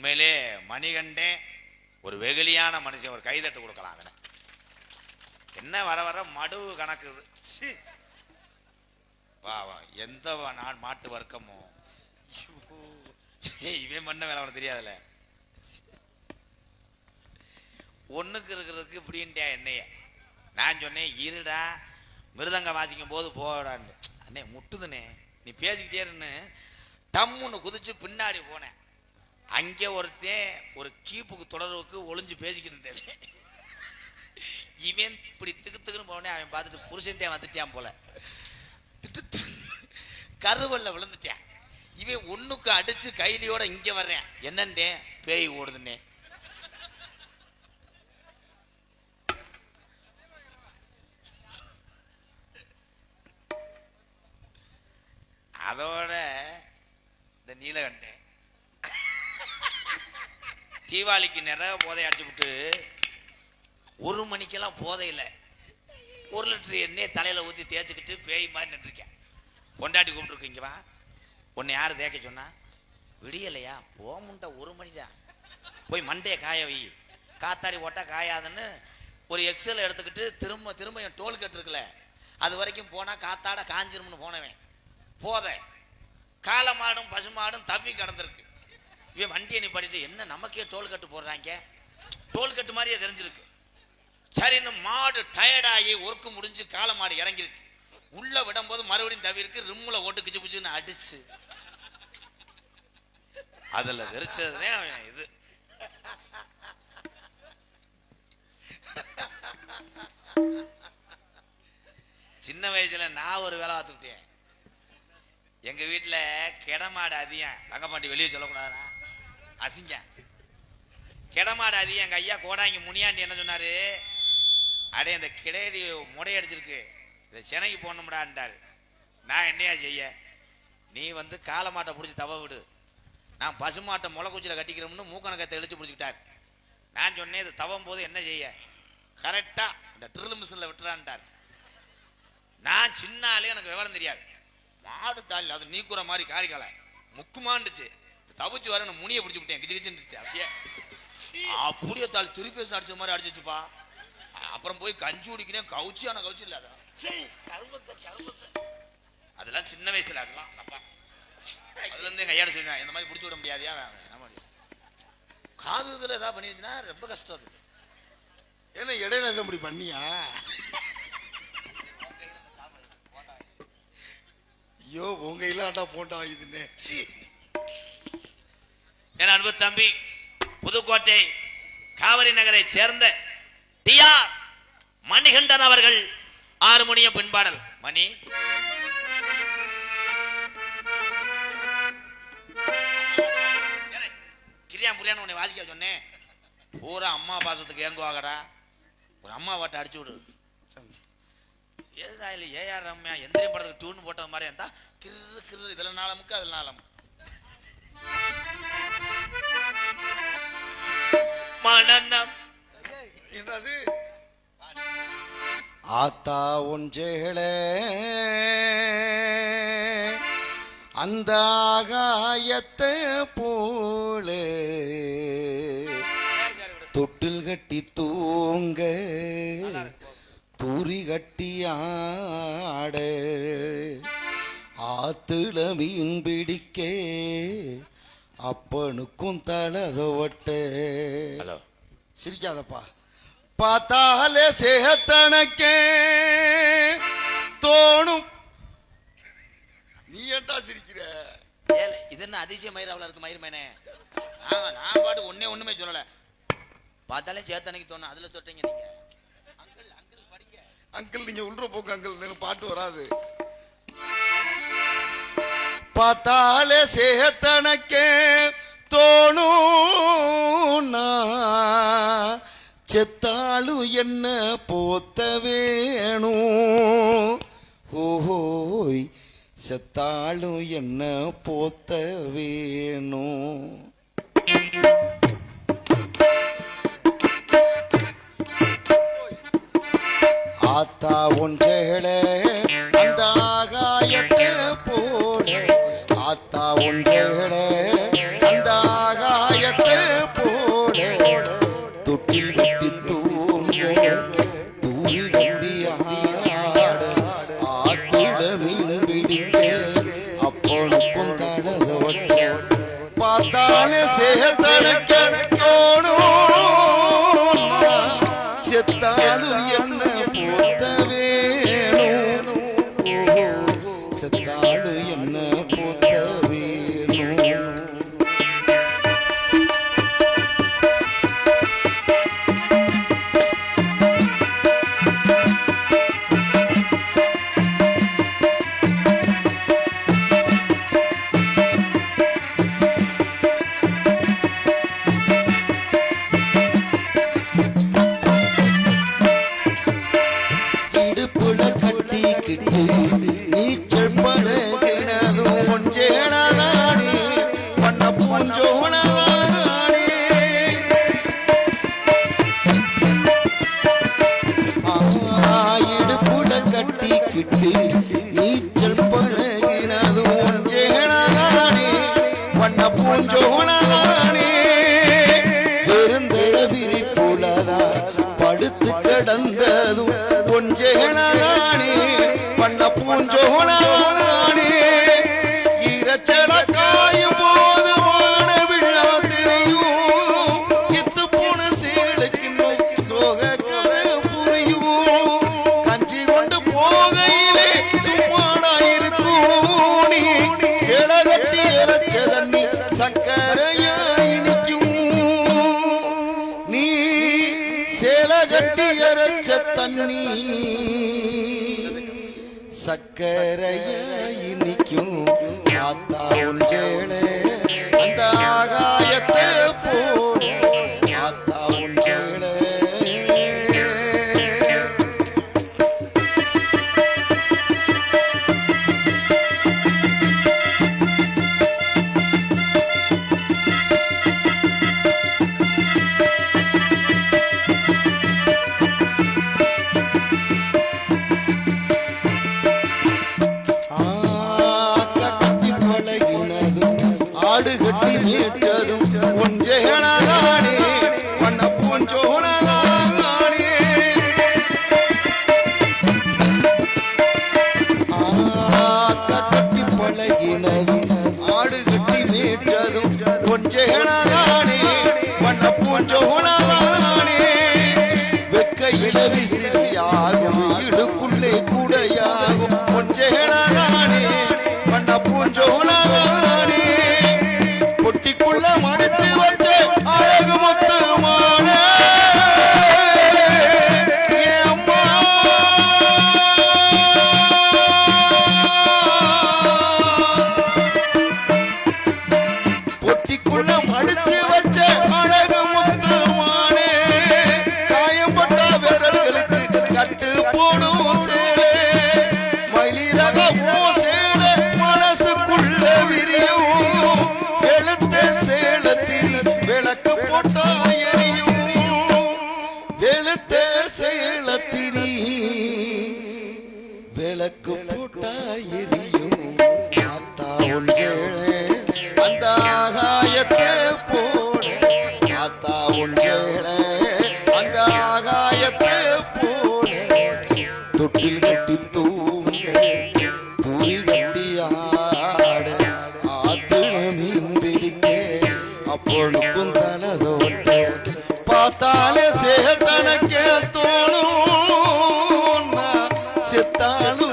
உண்மையிலே மணிகண்டே ஒரு வெகுளியான மனுஷன். ஒரு கைதட்டு கொடுக்கலாம் அவனை. என்ன வர வர மடு கணக்குது. பாவம் எந்த மாட்டு வர்க்கமோ இவன் பண்ண வேலை அவனுக்கு தெரியாதுல்ல. ஒண்ணுக்கு இருக்கிறதுக்கு இப்படின்ட்டியா என்னைய. நான் சொன்னேன் இருடா மிருதங்க வாசிக்கும் போது போடான்னு. அண்ணே முட்டுதுனே நீ பேசிக்கிட்டே இருன்னு டம்முன்னு குதிச்சு பின்னாடி போனேன். அங்கே ஒருத்தன் ஒரு கீப்புக்கு தொடர்புக்கு ஒளிஞ்சு பேசிக்கிட்டு இருந்தேன். இவன் இப்படி திக்குன்னு போனே அவன் பார்த்துட்டு புருஷன் வந்துட்டான் போல. கருவல்ல விழுந்துட்டான். இவன் ஒண்ணுக்கு அடிச்சு கைலியோட இங்க வர்றேன். என்னன்னே பேய் ஓடுதுன்னே. அதோட இந்த நீலகண்டேன் தீபாவளிக்கு நிறைய போதை அடிச்சு விட்டு 1 மணிக்கெல்லாம் போதையில் 1 லிட்டர் எண்ணெய் தலையில ஊற்றி தேய்ச்சிக்கிட்டு பேய் மாதிரி நின்றுருக்கேன். கொண்டாட்டி கூப்பிட்டுருக்கீங்கவா உன்னை யார் தேய்க்க சொன்னா? விடியலையா போமுண்டா 1 மணிதான் போய் மண்டையை காய வை. காத்தாடி ஓட்டா காயாதுன்னு ஒரு எக்ஸல் எடுத்துக்கிட்டு திரும்ப என் டோல் கட்டு இருக்குல்ல அது வரைக்கும் போனா காத்தாட காஞ்சிரும்னு போனவன். போதை காலமாடும் பசுமாடும் தப்பி கடந்திருக்கு. இவன் வண்டியை நிப்பாட்டிட்டு என்ன நமக்கே டோல் கட்டு போடுறாங்க, டோல் கட்டு மாதிரியே தெரிஞ்சிருக்கு. சரின்னு மாடு டயர்டாகி ஒர்க்கு முடிஞ்சு கால மாடு இறங்கிருச்சு. உள்ள விடும்போது மறுபடியும் தவிர்க்கு ரிம்முல ஓட்டு கிச்சு பிச்சுன்னு அடிச்சு அதுல தெரிச்சதுனே அவன் இது. சின்ன வயசுல நான் ஒரு வேலை பார்த்துக்கிட்டேன். எங்க வீட்டுல கிடமாடு அதிகம். தங்கப்பாண்டி வெளியே சொல்லக்கூடாதா அசிங்க. கிடமாடு அதிகம். எங்க ஐயா கோடாங்கி முனியாண்டி என்ன சொன்னாரு, அடே இந்த கிடேரி முடையடிச்சிருக்கு இந்த சென்னைக்கு போகணும்டான்ட்டாரு. நான் என்னையா செய்ய, நீ காலமாட்டை பிடிச்சி தவ விடு, நான் பசுமாட்டை முளைக்குச்சியில் கட்டிக்கிறோம்னு மூக்கணக்கத்தை இழுச்சு பிடிச்சிக்கிட்டார். நான் சொன்னேன் இது தவம் போது என்ன செய்ய, கரெக்டா இந்த ட்ரில் மிஷினில் விட்டுறான்ட்டார். நான் சின்னாலே எனக்கு விவரம் தெரியாது. மாடு தாள் அது நீக்குற மாதிரி காரிக்கால முக்குமாண்டுச்சு தவிச்சு வர முனியை பிடிச்சி விட்டேன். கிச்சு கிச்சுருச்சு. அப்படியே தாள் திருப்பி அடிச்ச மாதிரி அடிச்சிச்சுப்பா. அப்புறம் போய் கஞ்சி குடிக்கிறேன். கவுச்சியான கவுச்சி இல்ல அதெல்லாம் சின்ன வயசுல. அதெல்லாம் அதுல இருந்து எங்க ஐயாட சொல்லுவேன் இந்த மாதிரி பிடிச்சி விட முடியாதியா காது இதுல ஏதாவது பண்ணிருச்சுன்னா ரொம்ப கஷ்டம். அது ஏன்னா இடையில எதை இப்படி பண்ணியா? ஐயோ உங்க இல்லாட்டா போண்டா இதுன்னு. என் அன்பு தம்பி புதுக்கோட்டை காவிரி நகரை சேர்ந்த டிஆர் மணிகண்டன் அவர்கள் ஹார்மோனியம் பின்பாடல். மணி கிரியா புரியான்னு உன்னை வாசிக்க சொன்னேன். பூரா அம்மா பாசத்துக்கு ஏங்குவாங்கடா. ஒரு அம்மா வாட்டை அடிச்சு விடு. ஏதா இல்லை ஏஆர் ரம்யா எந்திரியம் படத்துக்கு டியூன் போட்ட மாதிரி இருந்தா கிரு கிரு இதுல நாளமுக்கு அதுல நாளமுக்கு. மனநம் என்னது ஆத்தா ஒன்றேளே அந்த ஆகாயத்தை போலே தொட்டில் கட்டி தூங்க தூரி கட்டி ஆட ஆத்துல மீன் பிடிக்க அப்பனுக்கும் தலதோட்ட. சிரிக்காதப்பா. பார்த்தாலே சேத்தனக்கே தோணும். நீ ஏன்டா சிரிக்கிற? இது என்ன அதிசய மயிராவில் இருக்கு மயிர் மேனே. நான் பாட்டு ஒண்ணுமே சொல்லல. பார்த்தாலே சேத்தனைக்கு தோணும். அதுல தொட்டீங்க நீங்க. அங்கிள் நீங்க உள்ள போக்கு அங்கிள் பாட்டு வராது. பார்த்தாலே சேத்தனக்கே தோணும் செத்தாலும் என்ன போத்த வேணும். ஓஹோய் செத்தாலும் என்ன போத்த வேணும். ஆத்தா ஒன்றேளே அந்த ஆகாயத்தை போல ஆத்தா ஒன்றேளே அந்த ஆகாயத்தை சேத்தனைக்க தோணும் செத்தாலும் என்ன போத்த வேணும் செத்தாலும் என்ன போத்த வேணும் நீச்சல் பழகினதும் கொஞ்சேனானே பண்ண பூஞ்சோனானே இடுப்புல கட்டிக்கிட்டு நீச்சல் பழகினதும் கொஞ்சேனானே பண்ண பூஞ்சோனானே வெறுந்தர விரிப்புலதா படுத்து கிடந்ததும் கொஞ்சேனானே பண்ண பூஞ்சோனானே இரச்சல காயும் போது வான விழா தெரியும் இத்து போன சேலுக்கின்னும் சோக கதை புரியும் கஞ்சி கொண்டு போகையிலே சும்மாடாயிருக்கும் நீ சேல கட்டி இறைச்ச தண்ணி சக்கரையா இனிக்கும் நீ சேல கட்டி இறைச்ச தண்ணி சக்கரைய இனிக்கும் ஆத்தா உஞ்சேளே அந்த ஆகாயத்தை போல ஆத்தா உஞ்சேளே ஆடு கட்டி மீட்டதும் கொஞ்சேனானே பண்ண பூஞ்சோனானே கட்டி பழகினதும் ஆடு கட்டி மீட்டதும் கொஞ்சேனானே பண்ண பூஞ்சோனானே வெக்கையில விசிறியாகும் இடுக்குள்ளே கூடையாகும் கொஞ்சேனானே பண்ண பூஞ்சோனானே பொட்டிக்குள்ள மடிச்சு வச்ச அழகு முத்துமான அம்மா பொட்டிக்குள்ள மடிச்சு வச்ச அழகு முத்துமானே காயம்பட்ட விரல்களுக்கு கட்டு போடும் சேலை மயிலிறகவோ சேலை மனசுக்குள்ள விரியும் விளக்கு போட்டா எரியும் வெளுத்த சேலத்திரி விளக்கு போட்டா எரியும் ஆத்தா ஒன்றேளே அந்த ஆகாயத்தை போல ஆத்தா ஒன்றேளே அந்த ஆகாயத்தை போல தொட்டில் கட்டி தூங்க புரி கட்டி ஆட ஆத்துல மீன் பிடிக்க அப்பொழுக்கும் தனதோட்ட பார்த்தாலே சேத்தனக்கே தோணும் செத்தாலும்